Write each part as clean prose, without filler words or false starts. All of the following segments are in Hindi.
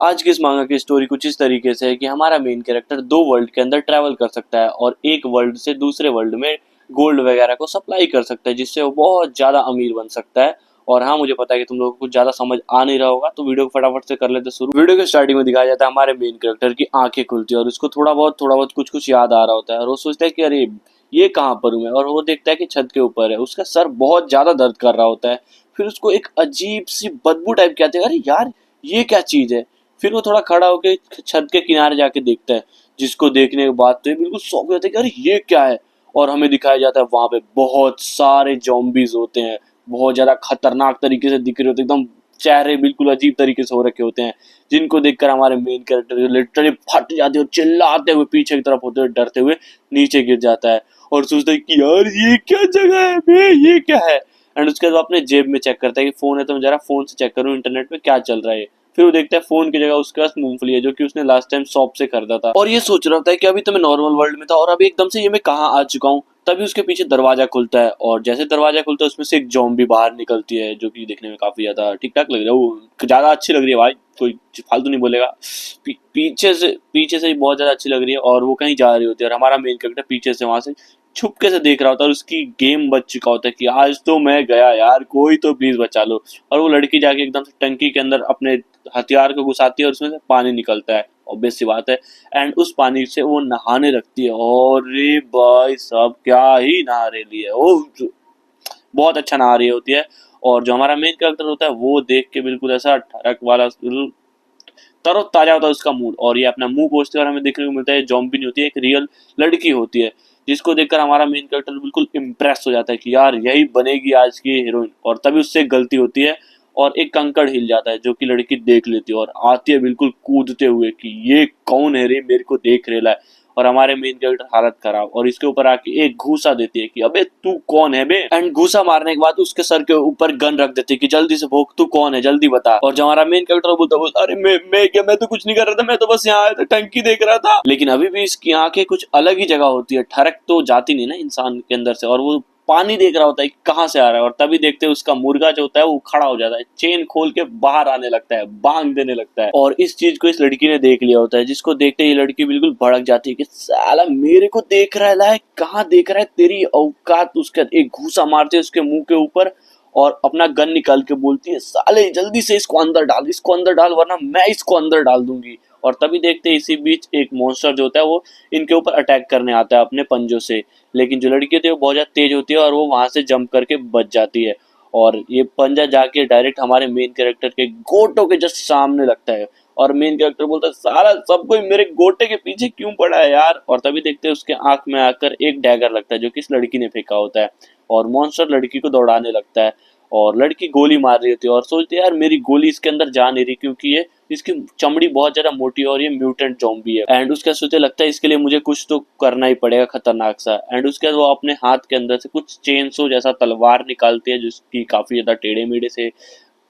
आज की इस मांगा की स्टोरी कुछ इस तरीके से है कि हमारा मेन कैरेक्टर दो वर्ल्ड के अंदर ट्रैवल कर सकता है और एक वर्ल्ड से दूसरे वर्ल्ड में गोल्ड वगैरह को सप्लाई कर सकता है, जिससे वो बहुत ज्यादा अमीर बन सकता है। और हाँ, मुझे पता है कि तुम लोगों को कुछ ज्यादा समझ आ नहीं रहा होगा, तो वीडियो को फटाफट से कर लेते शुरू। वीडियो के स्टार्टिंग में दिखाया जाता है हमारे मेन कैरेक्टर की आंखें खुलती है और उसको थोड़ा बहुत कुछ कुछ याद आ रहा होता है और वो सोचता है कि अरे ये कहाँ पर हूँ मैं, और वो देखता है कि छत के ऊपर है। उसका सर बहुत ज्यादा दर्द कर रहा होता है। फिर उसको एक अजीब सी बदबू टाइप की आती है, अरे यार ये क्या चीज है। फिर वो थोड़ा खड़ा होकर छत के किनारे जाके देखता है, जिसको देखने के बाद तो ये बिल्कुल शॉक हो जाता है कि अरे ये क्या है। और हमें दिखाया जाता है वहां पे बहुत सारे जॉम्बीज होते हैं, बहुत ज्यादा खतरनाक तरीके से दिख रहे होते हैं, एकदम चेहरे बिल्कुल अजीब तरीके से हो रखे होते हैं, जिनको देखकर हमारे मेन कैरेक्टर लिटरली फट जाते हैं और चिल्लाते हुए पीछे की तरफ होते हुए डरते हुए नीचे गिर जाता है और सोचता है कि यार ये क्या जगह है बे, ये क्या है। एंड उसके बाद वो अपने जेब में चेक करता है कि फोन है तो मैं जरा फोन से चेक करूं इंटरनेट पे क्या चल रहा है। फिर वो देखता है फोन की जगह उसके पास मूंगफली है, जो कि उसने लास्ट टाइम शॉप से खरीदा था, और ये सोच रहा होता है कि अभी तो मैं नॉर्मल वर्ल्ड में था और अभी एकदम से ये मैं कहाँ आ चुका हूँ। तभी उसके पीछे दरवाजा खुलता है और जैसे दरवाजा खुलता है उसमें से एक जॉम्बी बाहर निकलती है, जो कि देखने में काफी ज्यादा ठीक ठाक लग रही है, वो ज्यादा अच्छी लग रही है भाई, कोई फालतू नहीं बोलेगा। पीछे से ही बहुत ज्यादा अच्छी लग रही है और वो कहीं जा रही होती है और हमारा मेन कैरेक्टर पीछे से वहां से छुपके से देख रहा होता है और उसकी गेम बच चुका होता है कि आज तो मैं गया यार, कोई तो प्लीज बचा लो। और वो लड़की जाके एकदम से टंकी के अंदर अपने हथियार को घुसाती है और उसमें से पानी निकलता है, ऑब्वियस सी बात है। एंड उस पानी से वो नहाने लगती है और रे भाई साहब क्या ही नहा रही है वो, बहुत अच्छा नहा रही होती है। और जो हमारा मेन कैरेक्टर होता है वो देख के बिल्कुल ऐसा ठरक वाला तरोताजा होता है उसका मूड, और ये अपना मुंह पोंछते हुए हमें देखने को मिलता है जॉम्बी नहीं होती है, एक रियल लड़की होती है, जिसको देखकर हमारा मेन कैरेक्टर बिल्कुल इम्प्रेस हो जाता है कि यार यही बनेगी आज की हीरोइन। और तभी उससे एक गलती होती है और एक कंकड़ हिल जाता है, जो कि लड़की देख लेती है और आती है बिल्कुल कूदते हुए कि ये कौन है रे, मेरे को देख रेला है। और हमारे मेन कैरेक्टर हालत खराब, और इसके ऊपर आके एक घूसा देती है कि अबे तू कौन है बे। एंड घूसा मारने के बाद उसके सर के ऊपर गन रख देती है कि जल्दी से भोग, तू कौन है जल्दी बता। और जो हमारा मेन कैरेक्टर बोलता अरे मैं क्या, मैं तो कुछ नहीं कर रहा था, मैं तो बस यहाँ आया था टंकी देख रहा था। लेकिन अभी भी इसकी आंखें कुछ अलग ही जगह होती है, ठरक तो जाती नहीं ना इंसान के अंदर से, और वो पानी देख रहा होता है कि कहाँ से आ रहा है। और तभी देखते हैं उसका मुर्गा जो होता है वो खड़ा हो जाता है, चेन खोल के बाहर आने लगता है, बांग देने लगता है। और इस चीज को इस लड़की ने देख लिया होता है, जिसको देखते ही लड़की बिल्कुल भड़क जाती है कि साला मेरे को देख रहा है, कहाँ देख रहा है, तेरी औकात। उसका एक घूसा मारते है उसके मुंह के ऊपर और अपना गन निकाल के बोलती है साले जल्दी से इसको अंदर डाल, इसको अंदर डाल वरना मैं इसको अंदर डाल दूंगी। और तभी देखते हैं इसी बीच एक मॉन्स्टर जो होता है वो इनके ऊपर अटैक करने आता है अपने पंजों से। लेकिन जो लड़की होती है वो बहुत ज्यादा तेज होती है और वो वहां से जंप करके बच जाती है, और ये पंजा जाके डायरेक्ट हमारे मेन कैरेक्टर के गोटो के जस्ट सामने लगता है। और मेन कैरेक्टर बोलता है सारा सब कोई मेरे गोटे के पीछे क्यों पड़ा है यार। और तभी देखते हैं उसके आंख में आकर एक डैगर लगता है, जो कि इस लड़की ने फेंका होता है, और मॉन्स्टर लड़की को दौड़ाने लगता है। और लड़की गोली मार रही होती है और सोचती है यार मेरी गोली इसके अंदर जा नहीं रही, क्योंकि ये इसकी चमड़ी बहुत ज्यादा मोटी है और ये म्यूटेंट जॉम्बी है। एंड उसका सोचते लगता है इसके लिए मुझे कुछ तो करना ही पड़ेगा खतरनाक सा। एंड उसके बाद वो अपने हाथ के अंदर से कुछ चेनसो जैसा तलवार निकालती है, जिसकी काफी ज्यादा टेढ़े मेढ़े से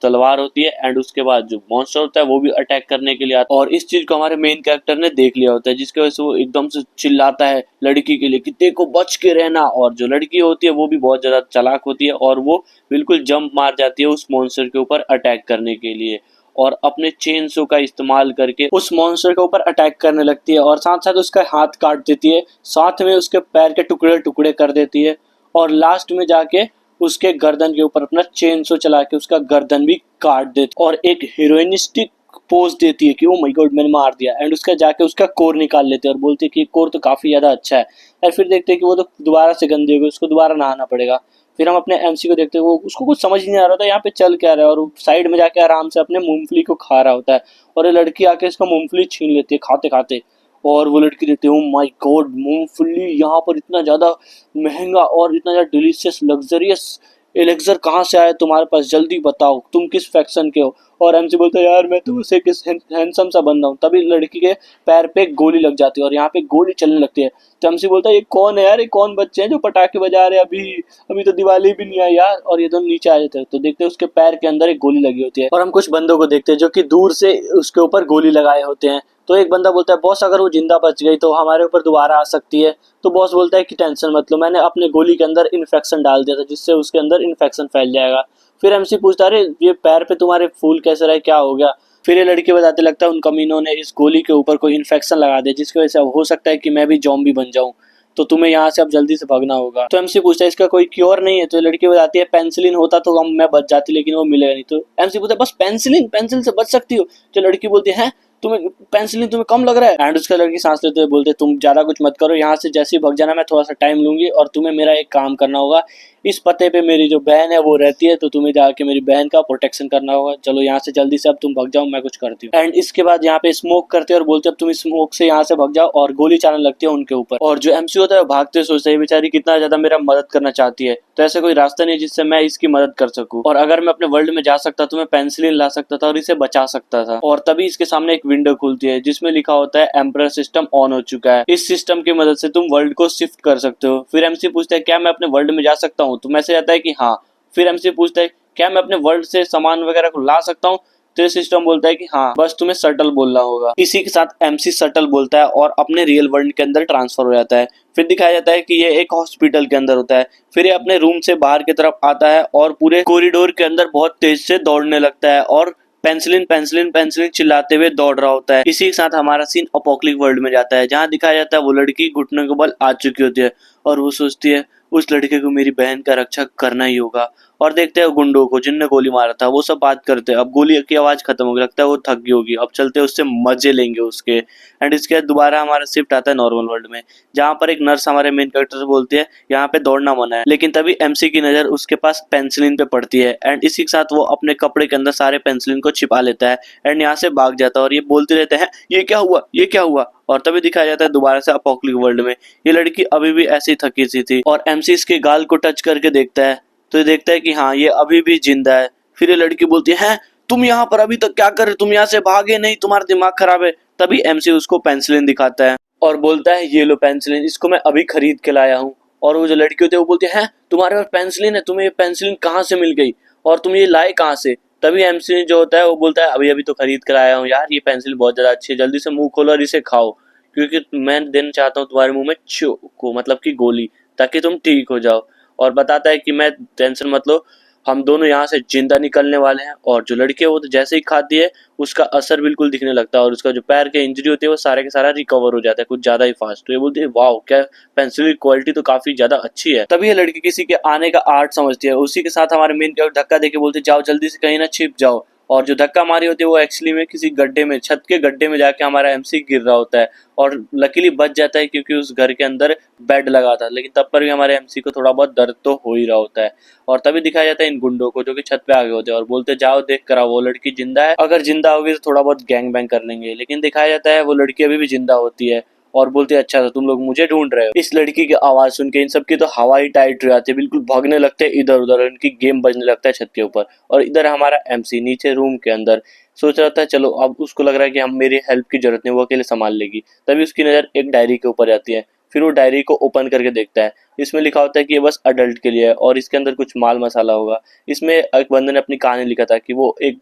तलवार होती है। एंड उसके बाद जो मॉन्स्टर होता है वो भी अटैक करने के लिए आता है, और इस चीज को हमारे मेन कैरेक्टर ने देख लिया होता है, जिसकी वजह से वो एकदम से चिल्लाता है लड़की के लिए कि देखो बच के रहना। और जो लड़की होती है वो भी बहुत ज्यादा चालाक होती है और वो बिल्कुल जंप मार जाती है उस मॉन्स्टर के ऊपर अटैक करने के लिए, और अपने चेनसो का इस्तेमाल करके उस मॉन्स्टर के ऊपर अटैक करने लगती है और साथ साथ उसका हाथ काट देती है, साथ में उसके पैर के टुकड़े टुकड़े कर देती है, और लास्ट में जाके उसके गर्दन के ऊपर अपना चेनसो चला के उसका गर्दन भी काट देती और एक हीरोइनिस्टिक पोज देती है कि ओ माय गॉड मैंने मार दिया। एंड उसका जाके उसका कोर निकाल लेते हैं और बोलते हैं कि कोर तो काफी ज्यादा अच्छा है। और फिर देखते हैं कि वो तो दोबारा से गंदे हो गए, उसको दोबारा नहाना पड़ेगा। फिर हम अपने एमसी को देखते हैं, वो उसको कुछ समझ नहीं आ रहा था यहाँ पे चल क्या रहा है, और साइड में जाके आराम से अपने मूंगफली को खा रहा होता है, और ये लड़की आके इसका मूंगफली छीन लेती है खाते खाते। और वो लड़की देखती है ओ माय गॉड मूंगफली यहाँ पर इतना ज्यादा महंगा और इतना ज्यादा डिलीशियस लग्जरियस एलेक्सर कहाँ से आया तुम्हारे पास, जल्दी बताओ तुम किस फैक्शन के हो। और एमसी बोलता है यार मैं तो उसे किस हैंडसम सा बंदा हूँ। तभी लड़की के पैर पे गोली लग जाती है और यहाँ पे गोली चलने लगती है। तो एमसी बोलता है ये कौन है यार, ये कौन बच्चे हैं जो पटाखे बजा रहे हैं, अभी अभी तो दिवाली भी नहीं आई यार। और ये दोनों नीचे आ जाते हैं तो देखते हैं उसके पैर के अंदर एक गोली लगी होती है, और हम कुछ बंदों को देखते हैं जो कि दूर से उसके ऊपर गोली लगाए होते हैं। तो एक बंदा बोलता है बॉस अगर वो जिंदा बच गई तो हमारे ऊपर दोबारा आ सकती है। तो बॉस बोलता है कि टेंशन मत लो, मैंने अपने गोली के अंदर इन्फेक्शन डाल दिया था, जिससे उसके अंदर इन्फेक्शन फैल जाएगा। फिर एमसी पूछता है अरे ये पैर पे तुम्हारे फूल कैसे रहे, क्या हो गया। फिर ये लड़की बताते लगता है उन कमीनों ने इस गोली के ऊपर कोई इन्फेक्शन लगा दिया जिसकी वजह से अब हो सकता है कि मैं भी ज़ॉम्बी बन जाऊं, तो तुम्हें यहाँ से अब जल्दी से भागना होगा। तो एमसी पूछता है इसका कोई क्योर नहीं है? तो लड़की बताती है पेंसिलिन होता तो हम मैं बच जाती, लेकिन वो मिलेगा नहीं। तो एमसी पूछता है बस पेंसिलिन, पेंसिल से बच सकती हो? तो लड़की बोलती है तुम्हें पेंसिलिन तुम्हें कम लग रहा है? एंड उसका लड़की सांस लेते हुए बोलते तुम ज्यादा कुछ मत करो, यहाँ से जैसे ही भग जाना, मैं थोड़ा सा टाइम लूंगी और तुम्हें मेरा एक काम करना होगा। इस पते पे मेरी जो बहन है वो रहती है, तो तुम्हें जाके मेरी बहन का प्रोटेक्शन करना होगा। चलो यहाँ से जल्दी से अब तुम भग जाओ, मैं कुछ करती हूँ। एंड इसके बाद यहाँ पे स्मोक करते हैं और बोलते अब तुम स्मोक से यहाँ से भग जाओ, और गोली चलाने लगती है उनके ऊपर। और जो एमसी होता है भागते सोचता है बेचारी कितना ज्यादा मेरा मदद करना चाहती है, तो ऐसा कोई रास्ता नहीं है जिससे मैं इसकी मदद कर सकूं, और अगर मैं अपने वर्ल्ड में जा सकता तो मैं पेंसिलिन ला सकता था और इसे बचा सकता था। और तभी इसके सामने एक विंडो खुलती है जिसमें लिखा होता है एम्परर सिस्टम ऑन हो चुका है, इस सिस्टम की मदद से तुम वर्ल्ड को शिफ्ट कर सकते हो। फिर एमसी पूछता है क्या मैं अपने वर्ल्ड में जा सकता हूँ? तो मैसेज आता है कि हाँ। फिर एमसी पूछता है क्या मैं अपने वर्ल्ड से सामान वगैरह को ला सकता हूँ? तो सिस्टम बोलता है कि हाँ, बस तुम्हें शटल बोलना होगा। इसी के साथ एमसी शटल बोलता है और अपने रियल वर्ल्ड के अंदर ट्रांसफर हो जाता है। फिर दिखाया जाता है कि ये एक हॉस्पिटल के अंदर होता है। फिर ये अपने रूम से बाहर की तरफ आता है और पूरे कॉरिडोर के अंदर बहुत तेज से दौड़ने लगता है और पेंसिलिन पेंसिलिन पेंसिलिन चिल्लाते हुए दौड़ रहा होता है। इसी के साथ हमारा सीन अपोक्लिप्स वर्ल्ड में जाता है, जहाँ दिखाया जाता है वो लड़की घुटने के बल आ चुकी होती है और वो सोचती है उस लड़के को मेरी बहन का रक्षा करना ही होगा। और देखते हैं गुंडों को जिनने गोली मारा था, वो सब बात करते हैं। अब गोली की आवाज खत्म हो गई, लगता है वो थक गई होगी, अब चलते उससे मजे लेंगे उसके। एंड इसके बाद दोबारा हमारा शिफ्ट आता है नॉर्मल वर्ल्ड में, जहाँ पर एक नर्स हमारे मेन कैरेक्टर से बोलती है यहाँ पे दौड़ना मना है। लेकिन तभी एमसी की नजर उसके पास पेंसिलिन पे पड़ती है एंड इसी के साथ वो अपने कपड़े के अंदर सारे पेंसिलिन को छिपा लेता है एंड यहाँ से भाग जाता है। और ये बोलते रहते हैं ये क्या हुआ, ये क्या हुआ। और तभी दिखाया जाता है दोबारा से अपोक्लिप्स वर्ल्ड में ये लड़की अभी भी ऐसी थकी सी थी और एमसी इसके गाल को टच करके देखता है, तो ये देखता है कि हाँ ये अभी भी जिंदा है। फिर ये लड़की बोलती है तुम यहाँ पर अभी तक क्या कर रहे, तुम यहाँ से भागे नहीं, तुम्हारा दिमाग खराब है। तभी एमसी उसको पेंसिलिन दिखाता है और बोलता है ये लो पेंसिलिन, इसको मैं अभी खरीद के लाया हूँ। और वो जो लड़की होती है वो बोलती है तुम्हारे पास पेंसिलिन है, तुम्हें ये पेंसिलिन कहाँ से मिल गई और तुम ये लाए कहाँ से? तभी एमसी जो होता है वो बोलता है अभी अभी तो खरीद कर आया हूँ यार, ये पेंसिल बहुत ज्यादा अच्छी है, जल्दी से मुंह खोलो और इसे खाओ, क्योंकि मैं देना चाहता हूँ तुम्हारे मुंह में को मतलब की गोली, ताकि तुम ठीक हो जाओ। और बताता है कि मैं टेंशन मत लो, हम दोनों यहाँ से जिंदा निकलने वाले हैं। और जो लड़की है वो तो जैसे ही खाती है उसका असर बिल्कुल दिखने लगता है और उसका जो पैर के इंजरी होती है वो सारे के सारा रिकवर हो जाता है कुछ ज्यादा ही फास्ट। तो ये बोलती है वाह क्या पेंसिल की क्वालिटी तो काफी ज्यादा अच्छी है। तभी ये लड़की किसी के आने का आर्ट समझती है। उसी के साथ हमारे मेन कैरेक्टर धक्का देके बोलते जाओ जल्दी से कहीं ना छिप जाओ। और जो धक्का मारी होती है वो एक्चुअली में किसी गड्ढे में, छत के गड्ढे में जाके हमारा एमसी गिर रहा होता है और लकीली बच जाता है क्योंकि उस घर के अंदर बेड लगा था। लेकिन तब पर भी हमारे एमसी को थोड़ा बहुत दर्द तो हो ही रहा होता है। और तभी दिखाया जाता है इन गुंडों को जो कि छत पे आ गए होते हैं और बोलते जाओ देख कर आओ वो लड़की जिंदा है, अगर जिंदा होगी तो थोड़ा बहुत गैंग बैंग कर लेंगे। लेकिन दिखाया जाता है वो लड़की अभी भी जिंदा होती है और बोलते हैं अच्छा तो तुम लोग मुझे ढूंढ रहे हो। इस लड़की की आवाज सुन के इन सब की तो हवा ही टाइट हो जाती है, बिल्कुल भागने लगते हैं इधर उधर, इनकी गेम बजने लगता है छत के ऊपर। और इधर हमारा एमसी नीचे रूम के अंदर सोच रहा था चलो, अब उसको लग रहा है कि हम मेरी हेल्प की जरूरत नहीं, वो अकेले संभाल लेगी। तभी उसकी नजर एक डायरी के ऊपर जाती है। फिर वो डायरी को ओपन करके देखता है, इसमें लिखा होता है कि ये बस अडल्ट के लिए है और इसके अंदर कुछ माल मसाला होगा। इसमें एक बंदे ने अपनी कहानी लिखा था कि वो एक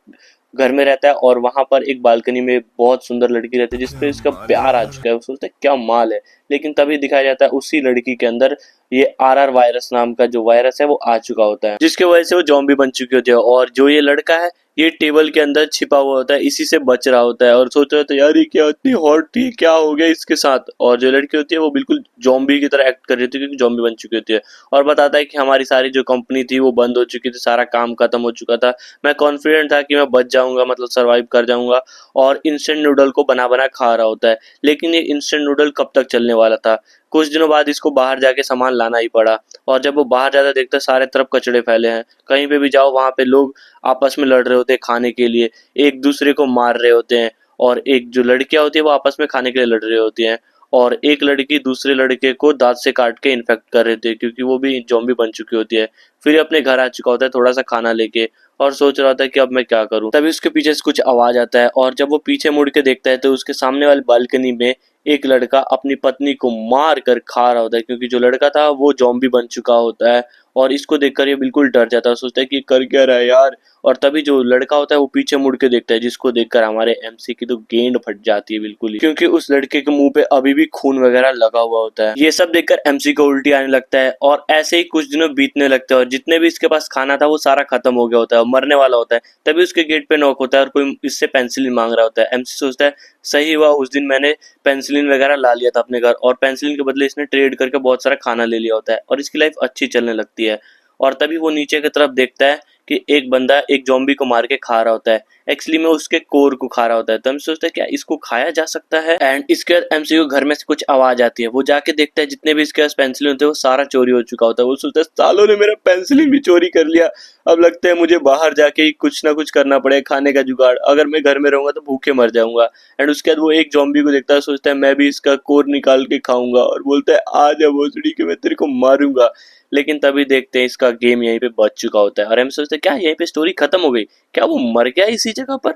घर में रहता है और वहां पर एक बालकनी में बहुत सुंदर लड़की रहती है जिसपे इसका प्यार आ चुका है। वो सोचता है क्या माल है। लेकिन तभी दिखाया जाता है उसी लड़की के अंदर ये आरआर वायरस नाम का जो वायरस है वो आ चुका होता है, जिसकी वजह से वो ज़ॉम्बी बन चुकी होती है। और जो ये लड़का है ये टेबल के अंदर छिपा हुआ होता है, इसी से बच रहा होता है और सोच रहा था यार ये क्या इतनी हॉट थी, क्या हो गया इसके साथ। और जो लड़की होती है वो बिल्कुल ज़ॉम्बी की तरह एक्ट कर रही थी क्योंकि ज़ॉम्बी बन चुकी होती है। और बताता है कि हमारी सारी जो कंपनी थी वो बंद हो चुकी थी, सारा काम खत्म हो चुका था, मैं कॉन्फिडेंट था कि मैं बच जाऊंगा, मतलब सर्वाइव कर जाऊंगा। और इंस्टेंट नूडल को बना बना खा रहा होता है। लेकिन ये इंस्टेंट नूडल कब तक चलने वाला था, कुछ दिनों बाद इसको बाहर जाके सामान लाना ही पड़ा। और जब वो बाहर जाता देखता सारे तरफ कचड़े फैले हैं, कहीं पे भी जाओ वहां पे लोग आपस में लड़ रहे होते हैं खाने के लिए, एक दूसरे को मार रहे होते हैं। और एक जो लड़कियां होती है वो आपस में खाने के लिए लड़ रही होती हैं और एक लड़की दूसरे लड़के को दांत से काट के इन्फेक्ट कर रही थी क्योंकि वो भी ज़ॉम्बी बन चुकी होती है। फिर ये अपने घर आ चुका होता है थोड़ा सा खाना लेके और सोच रहा था कि अब मैं क्या करूं। तभी उसके पीछे से कुछ आवाज आता है और जब वो पीछे मुड़ के देखता है तो उसके सामने वाली बालकनी में एक लड़का अपनी पत्नी को मार कर खा रहा होता है, क्योंकि जो लड़का था वो ज़ॉम्बी बन चुका होता है। और इसको देखकर ये बिल्कुल डर जाता है, सोचता है कि कर क्या रहा है यार। और तभी जो लड़का होता है वो पीछे मुड़ के देखता है, जिसको देखकर हमारे एमसी की तो गेंद फट जाती है बिल्कुल ही, क्योंकि उस लड़के के मुंह पे अभी भी खून वगैरह लगा हुआ होता है। ये सब देखकर एमसी को उल्टी आने लगता है और ऐसे ही कुछ दिनों बीतने लगते हैं और जितने भी इसके पास खाना था वो सारा खत्म हो गया होता है। मरने वाला होता है, तभी उसके गेट पे नॉक होता है और कोई इससे पेनिसिलिन मांग रहा होता है। एमसी सोचता है सही हुआ उस दिन मैंने पेनिसिलिन वगैरह ला लिया था अपने घर, और पेनिसिलिन के बदले इसने ट्रेड करके बहुत सारा खाना ले लिया होता है और इसकी लाइफ अच्छी चलने लगती है। और तभी वो नीचे की तरफ देखता है कि एक बंदा एक ज़ॉम्बी को मार के खा रहा होता है, एक्चुअली में उसके कोर को खा रहा होता है। तो हम सोचते हैं क्या इसको खाया जा सकता है। एंड इसके बाद एमसी को घर में से कुछ आवाज आती है, वो जाके देखता है जितने भी इसके पास पेंसिल होते हैं वो सारा चोरी हो चुका होता है। वो सोचता है सालों ने मेरा पेंसिलिन भी चोरी कर लिया, अब लगता है मुझे बाहर जाके ही कुछ ना कुछ करना पड़ेगा खाने का जुगाड़, अगर मैं घर में रहूंगा तो भूखे मर जाऊंगा। एंड उसके बाद वो एक ज़ॉम्बी को देखता है, सोचता है मैं भी इसका कोर निकाल के खाऊंगा, और बोलता है आ जा भोसड़ी के मैं तेरे को मारूंगा। लेकिन तभी देखते हैं इसका गेम यहीं पे बच चुका होता है और हम सोचते हैं क्या यहीं पे स्टोरी खत्म हो गई, क्या वो मर गया इसी जगह पर।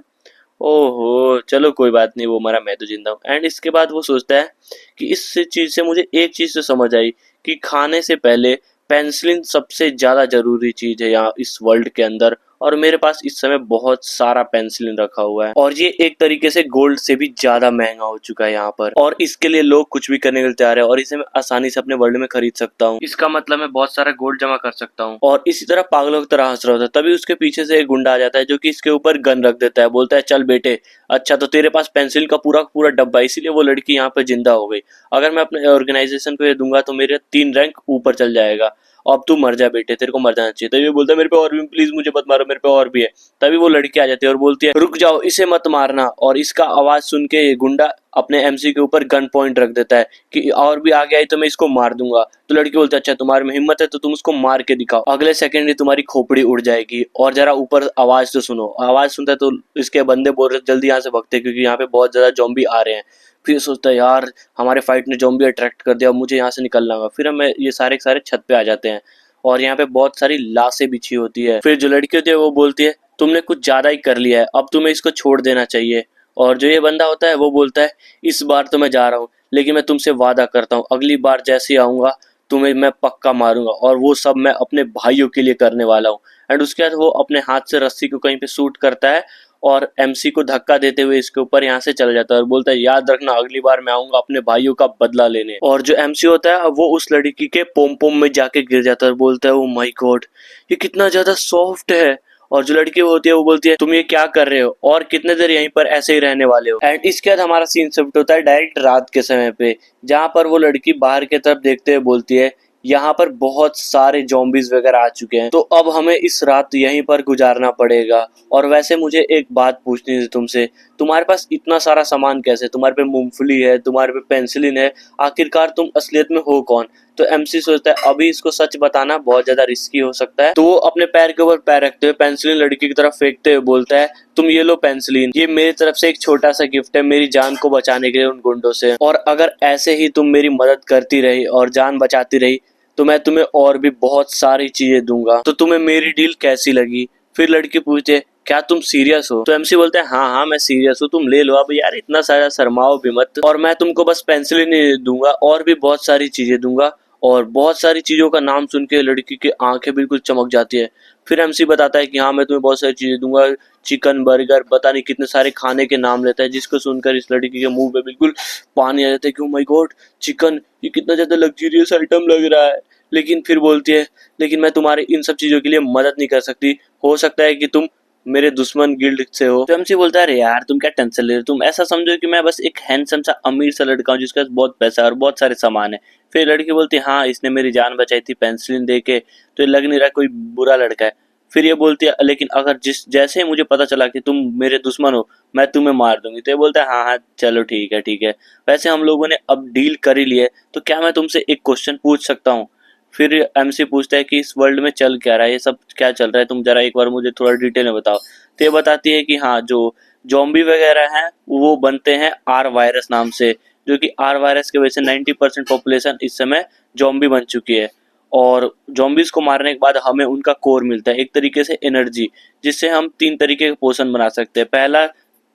ओहो चलो कोई बात नहीं, वो मरा मैं तो जिंदा हूँ। एंड इसके बाद वो सोचता है कि इस चीज से मुझे एक चीज तो समझ आई कि खाने से पहले पेंसिलिन सबसे ज्यादा जरूरी चीज है यहाँ इस वर्ल्ड के अंदर, और मेरे पास इस समय बहुत सारा पेंसिलिन रखा हुआ है और ये एक तरीके से गोल्ड से भी ज्यादा महंगा हो चुका है यहाँ पर, और इसके लिए लोग कुछ भी करने के लिए तैयार है और इसे मैं आसानी से अपने वर्ल्ड में खरीद सकता हूँ। इसका मतलब मैं बहुत सारा गोल्ड जमा कर सकता हूँ। और इसी तरह पागलों की तरह हंस रहा होता है, तभी उसके पीछे से एक गुंडा आ जाता है जो कि इसके ऊपर गन रख देता है, बोलता है चल बेटे अच्छा तो तेरे पास पेंसिल का पूरा पूरा डब्बा, इसीलिए वो लड़की यहाँ पे जिंदा हो गई, अगर मैं अपने ऑर्गेनाइजेशन को ये दूंगा तो मेरे 3 रैंक ऊपर चल जाएगा, अब तू मर जा बेटे तेरे को मर जाना चाहिए। तभी वो बोलता है मेरे पे और भी, प्लीज मुझे मत मारो मेरे पे और भी है। तभी वो लड़की आ जाती है और बोलती है रुक जाओ इसे मत मारना, और इसका आवाज सुन के ये गुंडा अपने एमसी के ऊपर गन पॉइंट रख देता है कि और भी आगे आई तो मैं इसको मार दूंगा। तो लड़की बोलती है अच्छा तुम्हारे में हिम्मत है तो तुम उसको मार के दिखाओ, अगले सेकंड ही तुम्हारी खोपड़ी उड़ जाएगी। और जरा ऊपर आवाज तो सुनो, आवाज सुनता है तो इसके बंदे बोल रहे जल्दी यहाँ से भगते क्योंकि यहाँ पे बहुत ज्यादा ज़ॉम्बी आ रहे हैं। फिर सोचता है यार हमारे फाइट ने ज़ॉम्बी अट्रैक्ट कर दिया, मुझे यहाँ से निकलना होगा। फिर हम ये सारे के सारे छत पे आ जाते हैं और यहाँ पे बहुत सारी लाशें बिछी होती है। फिर जो लड़की होती है वो बोलती है तुमने कुछ ज्यादा ही कर लिया है, अब तुम्हें इसको छोड़ देना चाहिए। और जो ये बंदा होता है वो बोलता है इस बार तो मैं जा रहा हूँ, लेकिन मैं तुमसे वादा करता हूँ अगली बार जैसे ही आऊंगा तुम्हें मैं पक्का मारूंगा, और वो सब मैं अपने भाइयों के लिए करने वाला हूँ। एंड उसके बाद वो अपने हाथ से रस्सी को कहीं पे शूट करता है और एमसी को धक्का देते हुए इसके ऊपर यहाँ से चला जाता है और बोलता है याद रखना अगली बार मैं आऊंगा अपने भाइयों का बदला लेने। और जो एमसी होता है वो उस लड़की के पोम पोम में जाके गिर जाता है और बोलता है ओ माय गॉड ये कितना ज्यादा सॉफ्ट है। और जो लड़की होती है वो बोलती है तुम ये क्या कर रहे हो और कितने देर यहीं पर ऐसे ही रहने वाले हो। एंड इसके बाद हमारा सीन शिफ्ट होता है डायरेक्ट रात के समय पे, जहाँ पर वो लड़की बाहर की तरफ देखते हुए बोलती है यहाँ पर बहुत सारे ज़ॉम्बीज वगैरह आ चुके हैं तो अब हमें इस रात यहीं पर गुजारना पड़ेगा। और वैसे मुझे एक बात पूछनी थी तुमसे, तुम्हारे पास इतना सारा सामान कैसे, तुम्हारे पे मूंगफली है, तुम्हारे पे पेंसिलिन है, आखिरकार तुम असलियत में हो कौन। तो एमसी सोचता है अभी इसको सच बताना बहुत ज्यादा रिस्की हो सकता है, तो वो अपने पैर के ऊपर पैर रखते हुए पेंसिलिन लड़की की तरफ फेंकते हुए बोलता है तुम ये लो पेंसिलिन, ये मेरी तरफ से एक छोटा सा गिफ्ट है मेरी जान को बचाने के लिए उन गुंडों से, और अगर ऐसे ही तुम मेरी मदद करती रही और जान बचाती रही तो मैं तुम्हें और भी बहुत सारी चीजें दूंगा, तो तुम्हें मेरी डील कैसी लगी। फिर लड़की पूछते क्या तुम सीरियस हो, तो एमसी बोलते हैं हाँ हाँ मैं सीरियस हूँ, तुम ले लो अब यार इतना सारा शर्माओ भी मत, और मैं तुमको बस पेंसिल ही नहीं दूंगा और भी बहुत सारी चीजें दूंगा। और बहुत सारी चीजों का नाम सुन के लड़की की आंखें बिल्कुल चमक जाती है। फिर एमसी बताता है कि हाँ मैं तुम्हें बहुत सारी चीजें दूंगा, चिकन बर्गर पता नहीं कितने सारे खाने के नाम लेता है, जिसको सुनकर इस लड़की के मुंह पे बिल्कुल पानी आ जाता है कि ओ माय गॉड चिकन, ये कितना ज्यादा लग्जरियस आइटम लग रहा है। लेकिन फिर बोलती है लेकिन मैं तुम्हारे इन सब चीजों के लिए मदद नहीं कर सकती, हो सकता है कि तुम मेरे दुश्मन गिल्ड से हो। तो एमसी बोलता है अरे यार तुम क्या टेंशन ले रहे हो, तुम ऐसा समझो कि मैं बस एक हैंडसम सा अमीर सा लड़का हूँ जिसके पास बहुत पैसा है और बहुत सारे सामान है। फिर लड़की बोलती है हाँ इसने मेरी जान बचाई थी पेंसिलिन दे के, तो ये लग नहीं रहा कोई बुरा लड़का है। फिर ये बोलती है लेकिन अगर जिस जैसे ही मुझे पता चला कि तुम मेरे दुश्मन हो मैं तुम्हें मार दूंगी। तो ये बोलता है हाँ हाँ चलो ठीक है ठीक है, वैसे हम लोगों ने अब डील कर ही ली है तो क्या मैं तुमसे एक क्वेश्चन पूछ सकता हूँ। फिर एमसी पूछता है कि इस वर्ल्ड में चल क्या रहा है, ये सब क्या चल रहा है, तुम जरा एक बार मुझे थोड़ा डिटेल में बताओ। तो ये बताती है कि हाँ जो जॉम्बी वगैरह हैं वो बनते हैं आर वायरस नाम से, जो कि आर वायरस की वजह से 90% पॉपुलेशन इस समय जॉम्बी बन चुकी है। और जॉम्बीज को मारने के बाद हमें उनका कोर मिलता है, एक तरीके से एनर्जी, जिससे हम 3 तरीके के पोषण बना सकते हैं, पहला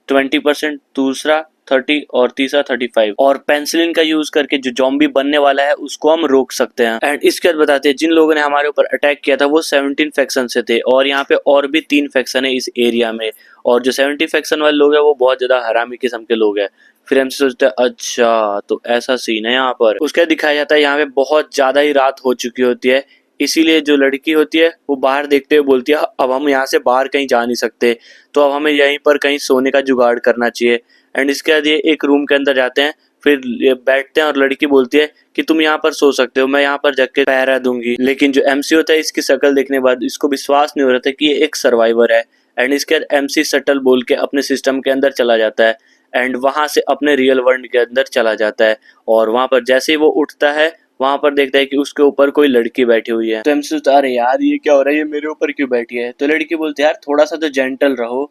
20%, दूसरा 30 और तीसरा 35। और पेंसिलिन का यूज करके जो जॉम्बी बनने वाला है उसको हम रोक सकते हैं। एंड इसके बाद बताते हैं जिन लोगों ने हमारे ऊपर अटैक किया था वो 17 फैक्शन से थे, और यहाँ पे और भी 3 फैक्शन है इस एरिया में, और जो 70 फैक्शन वाले लोग हैं वो बहुत ज्यादा हरामी किस्म के लोग हैं। फिर हम सोचते हैं अच्छा तो ऐसा सीन है यहाँ पर। उसके बाद दिखाया जाता है यहाँ पे बहुत ज्यादा ही रात हो चुकी होती है, इसीलिए जो लड़की होती है वो बाहर देखते हुए बोलती है अब हम यहाँ से बाहर कहीं जा नहीं सकते, तो अब हमें यहीं पर कहीं सोने का जुगाड़ करना चाहिए। एंड इसके बाद ये एक रूम के अंदर जाते हैं, फिर ये बैठते हैं और लड़की बोलती है कि तुम यहाँ पर सो सकते हो, मैं यहाँ पर जग के पहरा दूंगी। लेकिन जो एमसी होता है इसकी शक्ल देखने के बाद इसको विश्वास नहीं हो रहा था कि ये एक सर्वाइवर है। एंड इसके बाद एमसी सटल बोल के अपने सिस्टम के अंदर चला जाता है एंड वहां से अपने रियल वर्ल्ड के अंदर चला जाता है। और वहां पर जैसे ही वो उठता है वहां पर देखता है कि उसके ऊपर कोई लड़की बैठी हुई है। तो एमसी सोचता है अरे यार ये क्या हो रहा है, ये मेरे ऊपर क्यों बैठी है। तो लड़की बोलती है यार थोड़ा सा तो जेंटल रहो।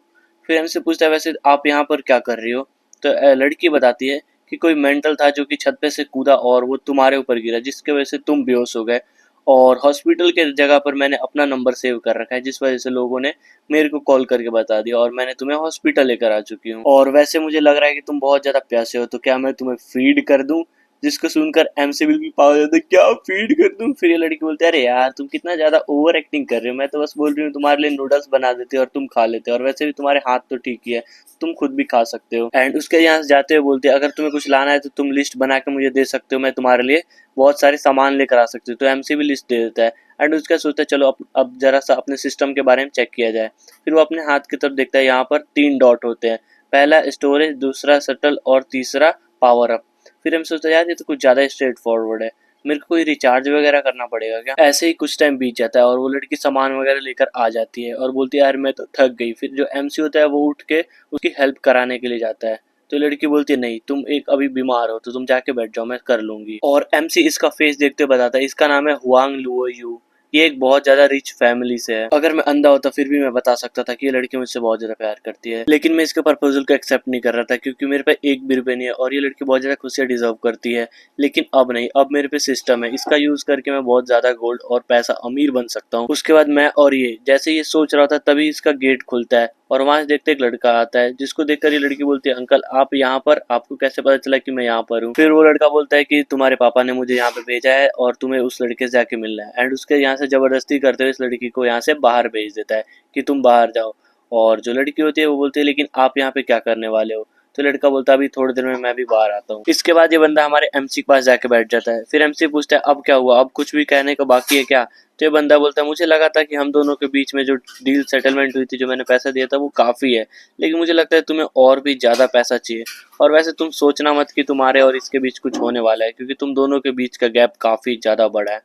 फिर एमसी पूछता है वैसे आप यहाँ पर क्या कर रही हो। तो लड़की बताती है कि कोई मेंटल था जो कि छत पे से कूदा और वो तुम्हारे ऊपर गिरा जिसकी वजह से तुम बेहोश हो गए, और हॉस्पिटल के जगह पर मैंने अपना नंबर सेव कर रखा है जिस वजह से लोगों ने मेरे को कॉल करके बता दिया और मैंने तुम्हें हॉस्पिटल लेकर आ चुकी हूँ। और वैसे मुझे लग रहा है कि तुम बहुत ज्यादा प्यासे हो, तो क्या मैं तुम्हें फीड कर दूं। जिसको सुनकर एमसी बिल्कुल पागल हो जाता है, क्या फीड कर दूं। फिर ये लड़की बोलती है अरे यार तुम कितना ज्यादा ओवर एक्टिंग कर रहे हो, मैं तो बस बोल रही हूँ तुम्हारे लिए नूडल्स बना देते हो और तुम खा लेते हो, और वैसे भी तुम्हारे हाथ तो ठीक ही है, तुम खुद भी खा सकते हो। एंड उसके यहाँ से जाते हुए बोलते हैं अगर तुम्हें कुछ लाना है तो तुम लिस्ट बना के मुझे दे सकते हो, मैं तुम्हारे लिए बहुत सारे सामान लेकर आ सकती हूँ। तो एमसी भी लिस्ट दे देता है एंड उसका सोचता है चलो अब जरा सा अपने सिस्टम के बारे में चेक किया जाए। फिर वो अपने हाथ की तरफ देखता है, यहाँ पर 3 डॉट होते हैं, पहला स्टोरेज, दूसरा सटल और तीसरा पावर अप। फिर हम सोचते हैं यार ये तो कुछ ज़्यादा स्ट्रेट फॉरवर्ड है, मेरे को कोई रिचार्ज वगैरह करना पड़ेगा क्या। ऐसे ही कुछ टाइम बीत जाता है और वो लड़की सामान वगैरह लेकर आ जाती है और बोलती है यार मैं तो थक गई। फिर जो एमसी होता है वो उठ के उसकी हेल्प कराने के लिए जाता है। तो लड़की बोलती है नहीं तुम एक अभी बीमार हो तो तुम जाके बैठ जाओ, मैं कर लूंगी। और एमसी इसका फेस देखते हुए बताता है इसका नाम है हुआंग लुओ यू, ये एक बहुत ज्यादा रिच फैमिली से है। अगर मैं अंधा होता फिर भी मैं बता सकता था कि ये लड़की मुझसे बहुत ज्यादा प्यार करती है, लेकिन मैं इसके प्रपोजल को एक्सेप्ट नहीं कर रहा था क्योंकि मेरे पे एक भी रुपये नहीं है और ये लड़की बहुत ज्यादा खुशियां डिजर्व करती है। लेकिन अब नहीं, अब मेरे पे सिस्टम है, इसका यूज करके मैं बहुत ज्यादा गोल्ड और पैसा अमीर बन सकता हूँ। उसके बाद मैं और ये जैसे ये सोच रहा था तभी इसका गेट खुलता है और वहां से देखते एक लड़का आता है जिसको देखकर ये लड़की बोलती है अंकल आप यहाँ पर, आपको कैसे पता चला कि मैं यहाँ पर हूँ। फिर वो लड़का बोलता है कि तुम्हारे पापा ने मुझे यहाँ पे भेजा है और तुम्हें उस लड़के से जाके मिलना है। एंड उसके यहाँ से जबरदस्ती करते हुए इस लड़की को यहाँ से बाहर भेज देता है कि तुम बाहर जाओ। और जो लड़की होती है वो बोलती है लेकिन आप यहाँ पे क्या करने वाले हो। तो लड़का बोलता है अभी थोड़ी देर में मैं भी बाहर आता हूँ। इसके बाद ये बंदा हमारे एमसी के पास जाके बैठ जाता है। फिर एमसी पूछता है अब क्या हुआ, अब कुछ भी कहने को बाकी है क्या। तो ये बंदा बोलता है मुझे लगा था कि हम दोनों के बीच में जो डील सेटलमेंट हुई थी, जो मैंने पैसा दिया था वो काफी है, लेकिन मुझे लगता है तुम्हें और भी ज्यादा पैसा चाहिए। और वैसे तुम सोचना मत कि तुम्हारे और इसके बीच कुछ होने वाला है क्योंकि तुम दोनों के बीच का गैप काफी ज्यादा बड़ा है।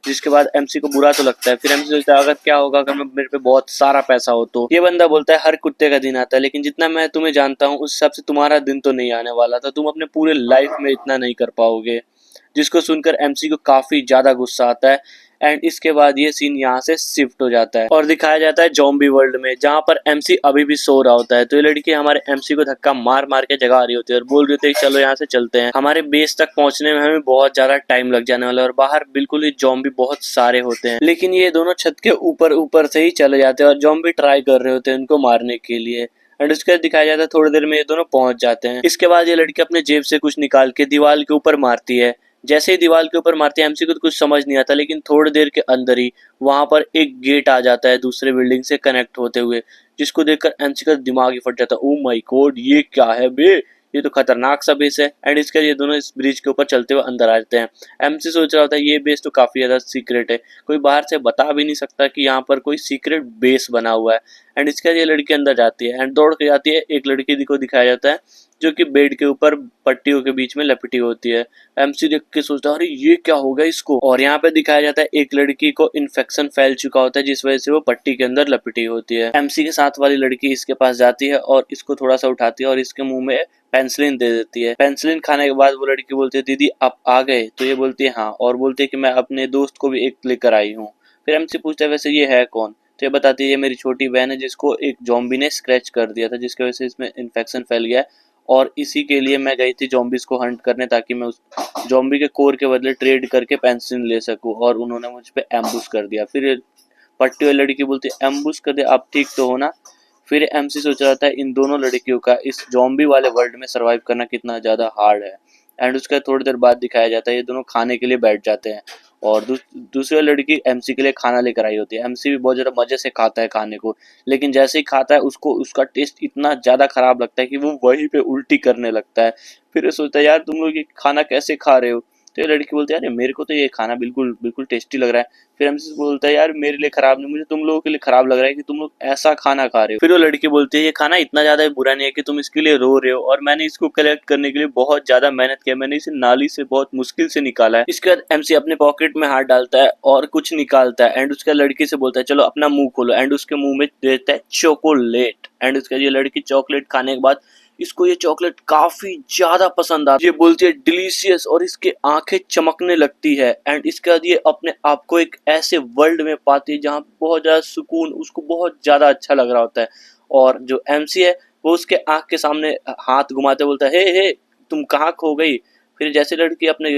जिसके बाद एमसी को बुरा तो लगता है। फिर एमसी सोचता है अगर क्या होगा अगर मेरे पे बहुत सारा पैसा हो तो। ये बंदा बोलता है हर कुत्ते का दिन आता है, लेकिन जितना मैं तुम्हें जानता हूँ उस हिसाब से तुम्हारा दिन तो नहीं आने वाला था, तुम अपने पूरे लाइफ में इतना नहीं कर पाओगे। जिसको सुनकर एमसी को काफी ज्यादा गुस्सा आता है। एंड इसके बाद ये सीन यहाँ से शिफ्ट हो जाता है और दिखाया जाता है जॉम्बी वर्ल्ड में, जहाँ पर एमसी अभी भी सो रहा होता है। तो ये लड़की हमारे एमसी को धक्का मार मार के जगा रही होती है और बोल रही होती है चलो यहाँ से चलते हैं, हमारे बेस तक पहुंचने में हमें बहुत ज्यादा टाइम लग जाने वाला है और बाहर बिल्कुल ही जॉम्बी बहुत सारे होते हैं। लेकिन ये दोनों छत के ऊपर ऊपर से ही चले जाते हैं और जॉम्बी ट्राई कर रहे होते हैं उनको मारने के लिए। एंड उसके बाद दिखाया जाता है थोड़ी देर में ये दोनों पहुंच जाते हैं। इसके बाद ये लड़की अपने जेब से कुछ निकाल के दीवार के ऊपर मारती है। जैसे ही दीवार के ऊपर मारती है एमसी को तो कुछ समझ नहीं आता, लेकिन थोड़ी देर के अंदर ही वहां पर एक गेट आ जाता है दूसरे बिल्डिंग से कनेक्ट होते हुए, जिसको देखकर एमसी का दिमाग ही फट जाता है। ओ माय गॉड ये क्या है बे, ये तो खतरनाक सा बेस है। एंड इसके ये दोनों इस ब्रिज के ऊपर चलते हुए अंदर आ जाते हैं। एमसी सोच रहा होता है ये बेस तो काफी ज्यादा सीक्रेट है, कोई बाहर से बता भी नहीं सकता कि यहाँ पर कोई सीक्रेट बेस बना हुआ है। एंड इसके ये लड़की अंदर जाती है एंड दौड़ के जाती है, एक लड़की को दिखाया जाता है जो कि बेड के ऊपर पट्टियों के बीच में लपटी होती है। एमसी देख के सोचता है अरे ये क्या हो गया इसको। और यहाँ पे दिखाया जाता है एक लड़की को इन्फेक्शन फैल चुका होता है जिस वजह से वो पट्टी के अंदर लपटी होती है। एमसी के साथ वाली लड़की इसके पास जाती है और इसको थोड़ा सा उठाती है और इसके मुंह में पेंसिलिन दे देती है। पेंसिलिन खाने के बाद वो लड़की बोलती है दीदी आप आ गए। तो ये बोलती है हाँ, और बोलती है कि मैं अपने दोस्त को भी एक लेकर आई हूँ। फिर एमसी पूछता है वैसे ये है कौन। तो ये बताती है ये मेरी छोटी बहन है जिसको एक जॉम्बी ने स्क्रैच कर दिया था जिसकी वजह से इसमें इन्फेक्शन फैल गया है, और इसी के लिए मैं गई थी जॉम्बिस को हंट करने ताकि मैं उस जॉम्बी के कोर के बदले ट्रेड करके पेंसिल ले सकूं, और उन्होंने मुझ पे एम्बुश कर दिया। फिर पट्टी वाली लड़की बोलती है एम्बुश कर दे, आप ठीक तो हो ना। फिर एमसी सोच रहा था इन दोनों लड़कियों का इस जॉम्बी वाले वर्ल्ड में सरवाइव करना कितना ज्यादा हार्ड है। एंड उसका थोड़ी देर बाद दिखाया जाता है ये दोनों खाने के लिए बैठ जाते हैं और दूसरी लड़की एमसी के लिए खाना लेकर आई होती है। एमसी भी बहुत ज्यादा मजे से खाता है खाने को, लेकिन जैसे ही खाता है उसको उसका टेस्ट इतना ज्यादा खराब लगता है कि वो वहीं पे उल्टी करने लगता है। फिर ये सोचता है यार तुम लोग ये खाना कैसे खा रहे हो। तो ये लड़की बोलती है अरे मेरे को तो ये खाना बिल्कुल बिल्कुल टेस्टी लग रहा है। फिर एमसी बोलता है यार मेरे लिए खराब नहीं, मुझे तुम लोगों के लिए खराब लग रहा है कि तुम लोग ऐसा खाना खा रहे हो। फिर वो लड़की बोलती है ये खाना इतना ज्यादा बुरा नहीं है कि तुम इसके लिए रो रहे हो, और मैंने इसको कलेक्ट करने के लिए बहुत ज्यादा मेहनत किया, मैंने इसे नाली से बहुत मुश्किल से निकाला है। इसके बाद एमसी अपने पॉकेट में हाथ डालता है और कुछ निकालता है एंड उसका लड़की से बोलता है चलो अपना मुंह खोलो, एंड उसके मुंह में देता है चॉकलेट। एंड उसका ये लड़की चॉकलेट खाने के बाद इसको ये चॉकलेट काफी ज्यादा पसंद आती है, ये बोलती है डिलीशियस, और इसके आंखें चमकने लगती है। एंड इसके बाद ये अपने आप को एक ऐसे वर्ल्ड में पाती है जहाँ बहुत ज्यादा सुकून, उसको बहुत ज्यादा अच्छा लग रहा होता है। और जो एमसी है वो उसके आंख के सामने हाथ घुमाते बोलता है हे तुम कहाँ खो गई। फिर जैसे लड़की अपने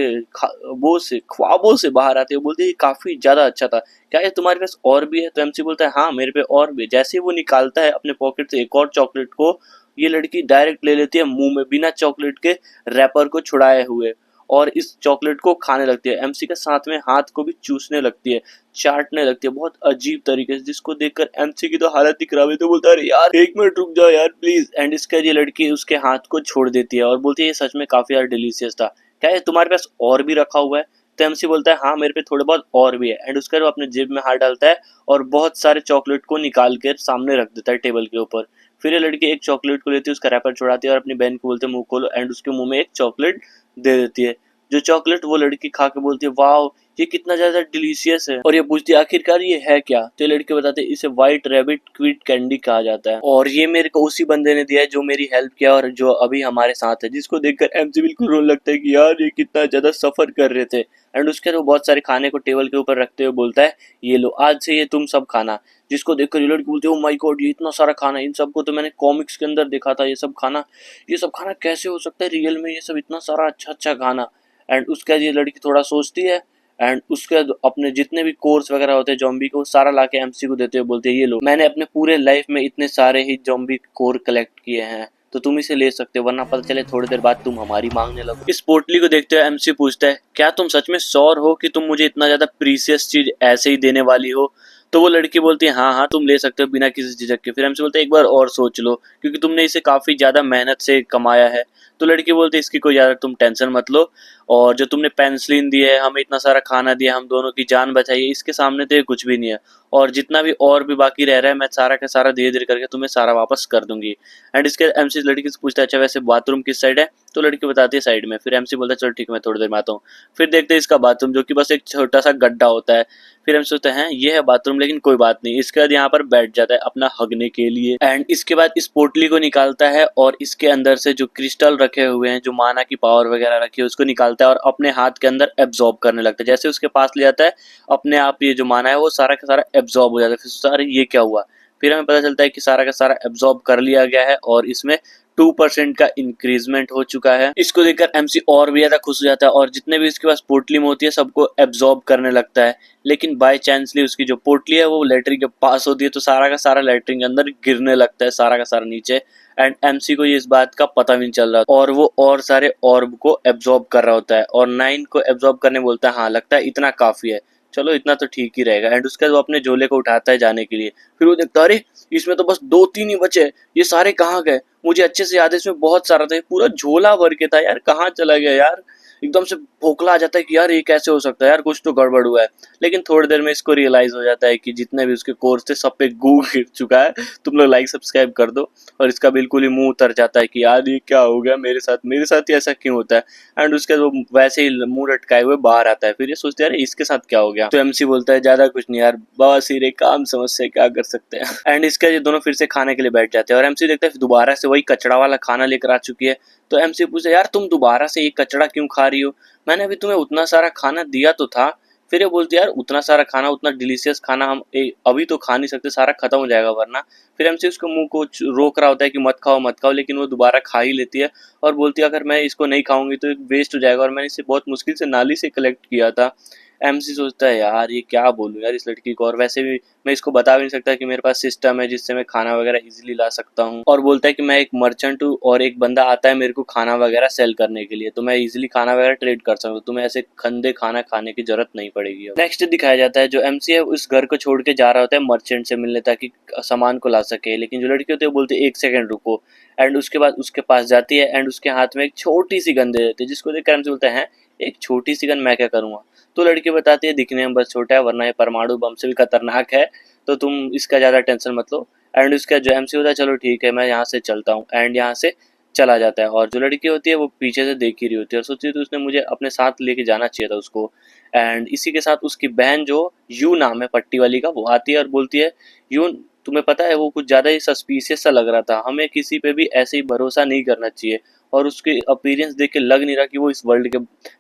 वो से ख्वाबों से बाहर आती है, बोलती है काफी ज्यादा अच्छा था, क्या ये तुम्हारे पास और भी है। तो एमसी बोलता है हाँ मेरे पे और भी। जैसे ही वो निकालता है अपने पॉकेट से एक और चॉकलेट को, ये लड़की डायरेक्ट ले लेती है मुंह में बिना चॉकलेट के रैपर को छुड़ाए हुए, और इस चॉकलेट को खाने लगती है। एमसी के साथ में हाथ को भी चूसने लगती है, चाटने लगती है बहुत अजीब तरीके से, जिसको देखकर एमसी की तो हालत ही खराब है। तो बोलता है अरे यार एक मिनट रुक जाओ यार प्लीज। एंड इसका ये लड़की उसके हाथ को छोड़ देती है और बोलती है ये सच में काफी यार डिलीशियस था, क्या ये तुम्हारे पास और भी रखा हुआ है। तो एमसी बोलता है हाँ मेरे पे थोड़े बहुत और भी है। एंड उसका वो अपने जेब में हाथ डालता है और बहुत सारे चॉकलेट को निकाल कर सामने रख देता है टेबल के ऊपर। फिर ये लड़की एक चॉकलेट को लेती है, उसका रैपर छुड़ाती है और अपनी बहन को बोलते है मुंह खोलो, एंड उसके मुंह में एक चॉकलेट दे देती है। जो चॉकलेट वो लड़की खा के बोलती है वाह ये कितना ज्यादा डिलीशियस है, और ये पूछती है आखिरकार ये है क्या। तो ये लड़के बताते हैं इसे व्हाइट रैबिट क्विट कैंडी कहा जाता है, और ये मेरे को उसी बंदे ने दिया है जो मेरी हेल्प किया और जो अभी हमारे साथ है। जिसको देखकर एमसी बिल्कुल रोने लगता है कि यार ये कितना ज्यादा सफर कर रहे थे। एंड उसके बाद वो बहुत सारे खाने को टेबल के ऊपर रखते हुए बोलता है ये लो आज से ये तुम सब खाना। जिसको देखकर ये लड़की बोलती है ओ माय गॉड ये इतना सारा खाना, इन सबको तो मैंने कॉमिक्स के अंदर देखा था, ये सब खाना कैसे हो सकता है रियल में, ये सब इतना सारा अच्छा अच्छा खाना। एंड उसके बाद ये लड़की थोड़ा सोचती है, एंड उसके बाद अपने जितने भी कोर्स वगैरह होते हैं जॉम्बी को सारा लाके एमसी को देते हुए बोलते हैं ये लो मैंने अपने पूरे लाइफ में इतने सारे ही जॉम्बी कोर कलेक्ट किए हैं, तो तुम इसे ले सकते हो, वरना पता चले थोड़ी देर बाद तुम हमारी मांगने लगो। इस पोटली को देखते हुए एमसी पूछता है क्या तुम सच में श्योर हो कि तुम मुझे इतना ज्यादा प्रीसियस चीज ऐसे ही देने वाली हो। तो वो लड़की बोलती है हाँ हाँ तुम ले सकते हो बिना किसी झिझक के। फिर एमसी बोलते है एक बार और सोच लो क्योंकि तुमने इसे काफी ज्यादा मेहनत से कमाया है। तो लड़की बोलती है इसकी कोई ज्यादा तुम टेंशन मत लो, और जो तुमने पेनिसिलिन दी है हमें इतना सारा खाना दिया हम दोनों की जान बचाई है, इसके सामने तो ये कुछ भी नहीं है, और जितना भी और भी बाकी रह रहा है मैं सारा का सारा धीरे धीरे करके तुम्हें सारा वापस कर दूंगी। एंड इसके एमसी लड़की से पूछता है अच्छा वैसे बाथरूम किस साइड है। तो लड़की बताती है साइड में। फिर एमसी बोलता है चलो ठीक है मैं थोड़ी देर में आता हूँ। फिर देखते हैं इसका बाथरूम जो कि बस एक छोटा सा गड्ढा होता है। फिर हम सोचते हैं ये है बाथरूम, लेकिन कोई बात नहीं। इसके बाद यहाँ पर बैठ जाता है अपना हगने के लिए, एंड इसके बाद इस पोटली को निकालता है और इसके अंदर से जो क्रिस्टल रखे हुए हैं जो माना की पावर वगैरह रखी है उसको निकालता है और अपने हाथ के अंदर एब्जॉर्ब करने लगता है। जैसे उसके पास ले जाता है अपने आप ये जो माना है वो सारा का सारा एब्जॉर्ब हो जाता है। फिर सारे ये क्या हुआ, फिर हमें पता चलता है कि सारा का सारा एब्जॉर्ब कर लिया गया है और इसमें 2% का इंक्रीजमेंट हो चुका है। इसको देखकर एमसी और भी ज्यादा खुश हो जाता है और जितने भी इसके पास पोटली में होती है सबको एब्जॉर्ब करने लगता है। लेकिन बाय चांसली उसकी जो पोटली है वो लेटरिन के पास होती है, तो सारा का सारा लेटरिन के अंदर गिरने लगता है सारा का सारा नीचे। एंड एमसी को ये इस बात का पता भी नहीं चल रहा और वो और सारे ऑर्ब को एब्जॉर्ब कर रहा होता है और 9 को एब्जॉर्ब करने बोलता है हाँ लगता है इतना काफी है, चलो इतना तो ठीक ही रहेगा। एंड उसके बाद वो अपने झोले को उठाता है जाने के लिए। फिर वो देखता है अरे इसमें तो बस 2-3 ही बचे, ये सारे कहाँ गए, मुझे अच्छे से याद है इसमें बहुत सारा था, पूरा झोला भर के था यार, कहाँ चला गया यार। एकदम से भोखला आ जाता है कि यार ये कैसे हो सकता है यार, कुछ तो गड़बड़ हुआ है। लेकिन थोड़ी देर में इसको रियलाइज हो जाता है कि जितने भी उसके कोर्स थे सब पे गू गिर चुका है। तुम लोग लाइक सब्सक्राइब कर दो। और इसका बिल्कुल ही मुंह उतर जाता है कि यार ये क्या हो गया मेरे साथ ही ऐसा क्यों होता है। एंड उसके बाद वो वैसे ही मुंह लटकाए हुए बाहर आता है। फिर ये सोचते हैं यार इसके साथ क्या हो गया। तो एमसी बोलता है ज्यादा कुछ नहीं यार, बवासीर एक काम समस्या क्या कर सकते हैं। एंड इसके ये दोनों फिर से खाने के लिए बैठ जाते हैं और एमसी देखता है दोबारा से वही कचड़ा वाला खाना लेकर आ चुकी है। तो एमसी पूछे यार तुम दोबारा से ये कचड़ा क्यों खा रही हो, मैंने अभी तुम्हें उतना सारा खाना दिया तो था। फिर ये बोलती यार उतना सारा खाना उतना डिलीशियस खाना हम अभी तो खा नहीं सकते, सारा खत्म हो जाएगा वरना। फिर एमसी उसको मुंह को रोक रहा होता है कि मत खाओ, लेकिन वो दोबारा खा ही लेती है और बोलती है अगर मैं इसको नहीं खाऊंगी तो वेस्ट हो जाएगा और मैंने इसे बहुत मुश्किल से नाली से कलेक्ट किया था। एमसी सोचता है यार ये क्या बोलूं यार इस लड़की को, और वैसे भी मैं इसको बता भी नहीं सकता कि मेरे पास सिस्टम है जिससे मैं खाना वगैरह इजीली ला सकता हूँ। और बोलता है कि मैं एक मर्चेंट हूँ और एक बंदा आता है मेरे को खाना वगैरह सेल करने के लिए, तो मैं इजीली खाना वगैरह ट्रेड कर सकता हूँ, तुम्हें ऐसे खंदे खाना खाने की जरूरत नहीं पड़ेगी। नेक्स्ट दिखाया जाता है जो एमसी है उस घर को छोड़ के जा रहा होता है मर्चेंट से मिलने ताकि सामान को ला सके, लेकिन जो लड़की होती है वो बोलती है 1 सेकंड रुको। एंड उसके बाद उसके पास जाती है एंड उसके हाथ में एक छोटी सी गन दे देती है, जिसको देखकर एमसी बोलता है एक छोटी सी गन मैं क्या करूँगा। तो लड़की बताती है दिखने में बस छोटा है वरना ये परमाणु बम से भी खतरनाक है, तो तुम इसका ज़्यादा टेंशन मत लो। एंड उसका जो एमसी होता है चलो ठीक है मैं यहाँ से चलता हूँ, एंड यहाँ से चला जाता है। और जो लड़की होती है वो पीछे से देख ही रही होती है और सोचती थी उसने मुझे अपने साथ लेके जाना चाहिए था उसको। एंड इसी के साथ उसकी बहन जो यू नाम है पट्टी वाली का, वो आती है और बोलती है यून तुम्हें पता है वो कुछ ज़्यादा ही सस्पिशियस सा लग रहा था, हमें किसी पे भी ऐसे ही भरोसा नहीं करना चाहिए, और उसके अपीयरेंस देख के लग नहीं रहा कि वो इस वर्ल्ड के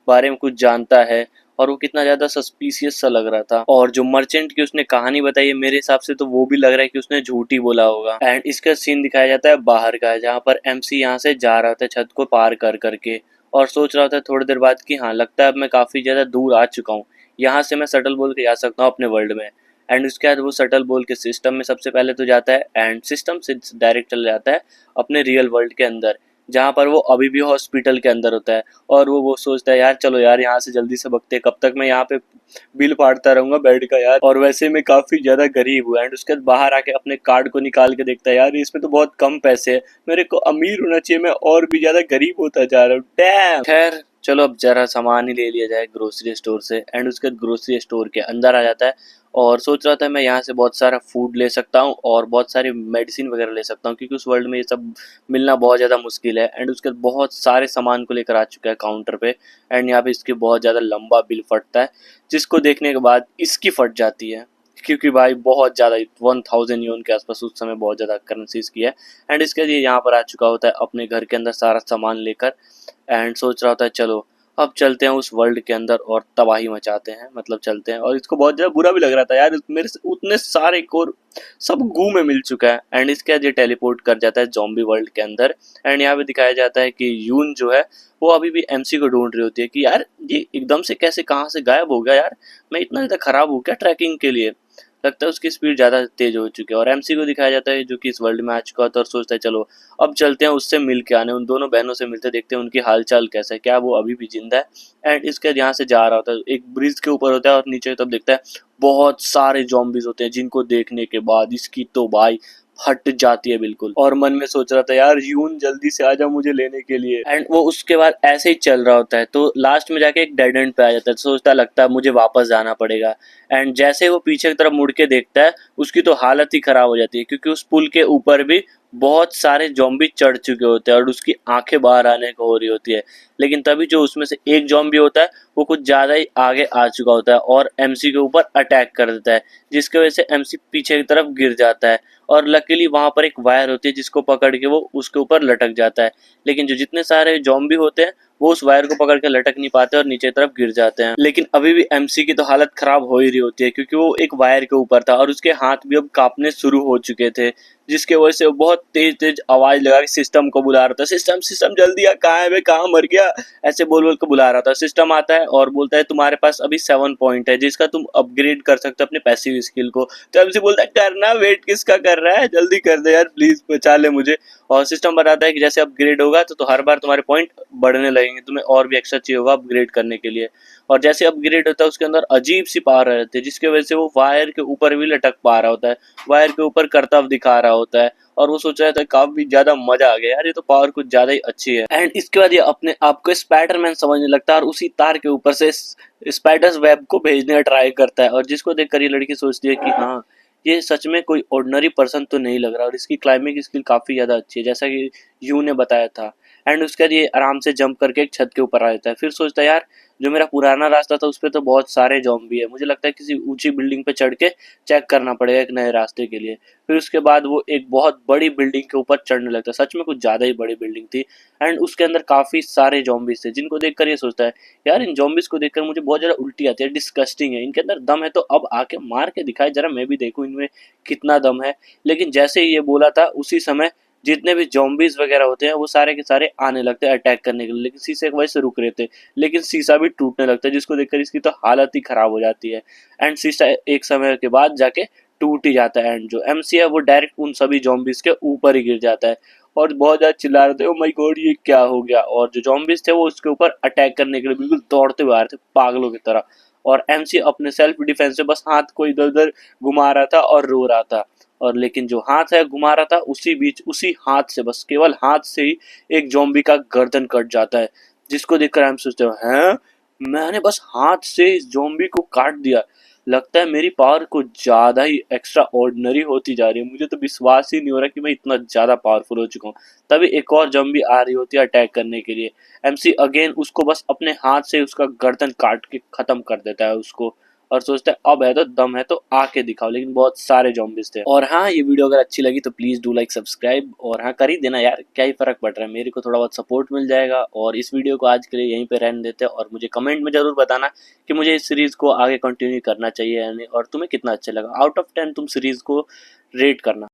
बारे में कुछ जानता है, और वो कितना ज़्यादा सस्पिशियस सा लग रहा था। और जो मर्चेंट की उसने कहानी बताई है मेरे हिसाब से तो वो भी लग रहा है कि उसने झूठ ही बोला होगा। एंड इसका सीन दिखाया जाता है बाहर का है जहाँ पर एमसी यहाँ से जा रहा था छत को पार कर करके, और सोच रहा था थोड़ी देर बाद कि हाँ लगता है अब मैं काफ़ी ज़्यादा दूर आ चुका हूँ, यहाँ से मैं शटल बोल के जा सकता हूँ अपने वर्ल्ड में। एंड उसके बाद वो शटल बोल के सिस्टम में सबसे पहले तो जाता है, एंड सिस्टम से डायरेक्ट चला जाता है अपने रियल वर्ल्ड के अंदर, जहाँ पर वो अभी भी हॉस्पिटल के अंदर होता है। और वो सोचता है यार चलो यार यहाँ से जल्दी से भगते, कब तक मैं यहाँ पे बिल फाड़ता रहूंगा बेड का यार, और वैसे मैं काफी ज्यादा गरीब हूँ। एंड उसके बाद बाहर आके अपने कार्ड को निकाल के देखता है यार इसमें तो बहुत कम पैसे है, मेरे को अमीर होना चाहिए, मैं और भी ज्यादा गरीब होता जा रहा हूँ। डैम। खैर चलो अब जरा सामान ही ले लिया जाए ग्रोसरी स्टोर से। एंड उसके बाद ग्रोसरी स्टोर के अंदर आ जाता है और सोच रहा था मैं यहाँ से बहुत सारा फूड ले सकता हूँ और बहुत सारी मेडिसिन वगैरह ले सकता हूँ, क्योंकि उस वर्ल्ड में ये सब मिलना बहुत ज़्यादा मुश्किल है। एंड उसके बाद बहुत सारे सामान को लेकर आ चुका है काउंटर पे। एंड यहाँ पे इसकी बहुत ज़्यादा लंबा बिल फटता है, जिसको देखने के बाद इसकी फट जाती है, क्योंकि भाई बहुत ज़्यादा 1000 यून के आसपास उस समय बहुत ज़्यादा करेंसीज की है। एंड इसके लिए यहाँ पर आ चुका होता है अपने घर के अंदर सारा सामान लेकर, एंड सोच रहा होता है चलो अब चलते हैं उस वर्ल्ड के अंदर और तबाही मचाते हैं, मतलब चलते हैं। और इसको बहुत ज़्यादा बुरा भी लग रहा था यार मेरे से उतने सारे कोर सब गू में मिल चुका है। एंड इसके बाद ये टेलीपोर्ट कर जाता है जॉम्बी वर्ल्ड के अंदर। एंड यहाँ पे दिखाया जाता है कि यून जो है वो अभी भी एमसी को ढूंढ रही होती है कि यार ये एकदम से कैसे कहाँ से गायब हो गया यार, मैं इतना ज़्यादा खराब हूँ क्या ट्रैकिंग के लिए। लगता है उसकी स्पीड ज़्यादा तेज हो चुकी है। और एमसी को दिखाया जाता है जो कि इस वर्ल्ड में आ चुका होता है और सोचता है चलो अब चलते हैं उससे मिल के आने, उन दोनों बहनों से मिलते देखते हैं उनकी हालचाल कैसा है, क्या वो अभी भी जिंदा है। एंड इसके यहाँ से जा रहा होता है, एक ब्रिज के ऊपर होता है और नीचे तब देखता है बहुत सारे जॉम्बीज होते हैं, जिनको देखने के बाद इसकी तो भाई हट जाती है बिल्कुल। और मन में सोच रहा था यार यून जल्दी से आ जा मुझे लेने के लिए। एंड वो उसके बाद ऐसे ही चल रहा होता है तो लास्ट में जाके एक डेड एंड पे आ जाता है, तो सोचता लगता है मुझे वापस जाना पड़ेगा। एंड जैसे ही वो पीछे की तरफ मुड़ के देखता है उसकी तो हालत ही खराब हो जाती है, क्योंकि उस पुल के ऊपर भी बहुत सारे जॉम्बी चढ़ चुके होते हैं और उसकी आंखें बाहर आने को हो रही होती है। लेकिन तभी जो उसमें से एक जॉम्बी होता है वो कुछ ज़्यादा ही आगे आ चुका होता है और एमसी के ऊपर अटैक कर देता है, जिसकी वजह से एमसी पीछे की तरफ गिर जाता है। और लकीली वहाँ पर एक वायर होती है जिसको पकड़ के वो उसके ऊपर लटक जाता है। लेकिन जो जितने सारे जॉम्बी होते हैं वो उस वायर को पकड़ के लटक नहीं पाते और नीचे तरफ गिर जाते हैं। लेकिन अभी भी एमसी की तो हालत खराब हो ही रही होती है, क्योंकि वो एक वायर के ऊपर था और उसके हाथ भी अब कांपने शुरू हो चुके थे, जिसके वजह से वो बहुत तेज तेज आवाज लगा के सिस्टम को बुला रहा था, सिस्टम सिस्टम जल्दी आ, कहाँ है, मैं कहाँ मर गया, ऐसे बोल बोल के बुला रहा था। सिस्टम आता है और बोलता है तुम्हारे पास अभी 7 पॉइंट है जिसका तुम अपग्रेड कर सकते हो अपने पैसिव स्किल को। तो एमसी बोलता है करना, वेट किसका कर रहा है, जल्दी कर दे यार प्लीज बचा ले मुझे। और सिस्टम बताता है कि जैसे अपग्रेड होगा तो हर बार तुम्हारे पॉइंट बढ़ने लगेंगे, तुम्हें और भी एक्स्ट्रा चाहिए होगा अपग्रेड करने के लिए। और जैसे अपग्रेड होता है उसके अंदर अजीब सी पावर रहती है, जिसकी वजह से वो वायर के ऊपर भी लटक पा रहा होता है, वायर के ऊपर करतब दिखा रहा होता है। और वो सोच रहा था काफी ज्यादा मजा आ गया यार, ये तो पावर कुछ ज्यादा ही अच्छी है। एंड इसके बाद ये अपने आप को स्पाइडरमैन समझने लगता है और उसी तार के ऊपर से स्पाइडर्स वेब को भेजने का ट्राई करता है। और जिसको देखकर ये लड़की सोचती है कि हाँ ये सच में कोई ऑर्डिनरी पर्सन तो नहीं लग रहा, और इसकी क्लाइंबिंग स्किल काफी ज्यादा अच्छी है जैसा कि यू ने बताया था। एंड उसके बाद ये आराम से जंप करके एक छत के ऊपर आ जाता है। फिर सोचता है यार जो मेरा पुराना रास्ता था उस पर तो बहुत सारे जॉम्बी है, मुझे लगता है किसी ऊंची बिल्डिंग पे चढ़ के चेक करना पड़ेगा एक नए रास्ते के लिए। फिर उसके बाद वो एक बहुत बड़ी बिल्डिंग के ऊपर चढ़ने लगता है, सच में कुछ ज्यादा ही बड़ी बिल्डिंग थी। एंड उसके अंदर काफी सारे जॉम्बीज थे, जिनको देखकर ये सोचता है यार इन जॉम्बीज को देखकर मुझे बहुत ज्यादा उल्टी आती है, डिस्कस्टिंग है, इनके अंदर दम है तो अब आके मार के दिखाए जरा, मैं भी देखूं इनमें कितना दम है। लेकिन जैसे ही ये बोला था उसी समय जितने भी जॉम्बीज वगैरह होते हैं वो सारे के सारे आने लगते हैं अटैक करने के लिए, लेकिन शीशे की वजह से रुक रहे थे। लेकिन शीशा भी टूटने लगता है, जिसको देखकर इसकी तो हालत ही खराब हो जाती है। एंड शीशा एक समय के बाद जाके टूट ही जाता है। एंड जो एमसी है वो डायरेक्ट उन सभी जॉम्बीज के ऊपर ही गिर जाता है और बहुत ज्यादा चिल्ला रहे थे ओ माय गॉड ये क्या हो गया। और जो जॉम्बीज थे वो उसके ऊपर अटैक करने के लिए बिल्कुल दौड़ते हुए आ रहे थे पागलों की तरह। और एमसी अपने सेल्फ डिफेंस से बस हाथ को इधर उधर घुमा रहा था और रो रहा था। और लेकिन जो हाथ है घुमा रहा था उसी बीच उसी हाथ से, बस केवल हाथ से ही एक जॉम्बी का गर्दन कट जाता है, जिसको देखकर हम सोचते हैं मैंने बस हाथ से इस ज़ॉम्बी को काट दिया। लगता है मेरी पावर कुछ ज़्यादा ही एक्स्ट्रा ऑर्डिनरी होती जा रही है। मुझे तो विश्वास ही नहीं हो रहा कि मैं इतना ज़्यादा पावरफुल हो चुका हूँ। तभी एक और ज़ॉम्बी आ रही होती है अटैक करने के लिए। एमसी अगेन उसको बस अपने हाथ से उसका गर्दन काट के खत्म कर देता है उसको, और सोचता है अब है तो दम है तो आके दिखाओ, लेकिन बहुत सारे ज़ॉम्बीज़ थे। और हाँ, ये वीडियो अगर अच्छी लगी तो प्लीज़ डू लाइक सब्सक्राइब, और हाँ कर ही देना यार, क्या ही फ़र्क पड़ रहा है, मेरे को थोड़ा बहुत सपोर्ट मिल जाएगा। और इस वीडियो को आज के लिए यहीं पे रहने देते हैं, और मुझे कमेंट में ज़रूर बताना कि मुझे इस सीरीज़ को आगे कंटिन्यू करना चाहिए या नहीं, और तुम्हें कितना अच्छा लगा। आउट ऑफ 10 तुम सीरीज़ को रेट करना।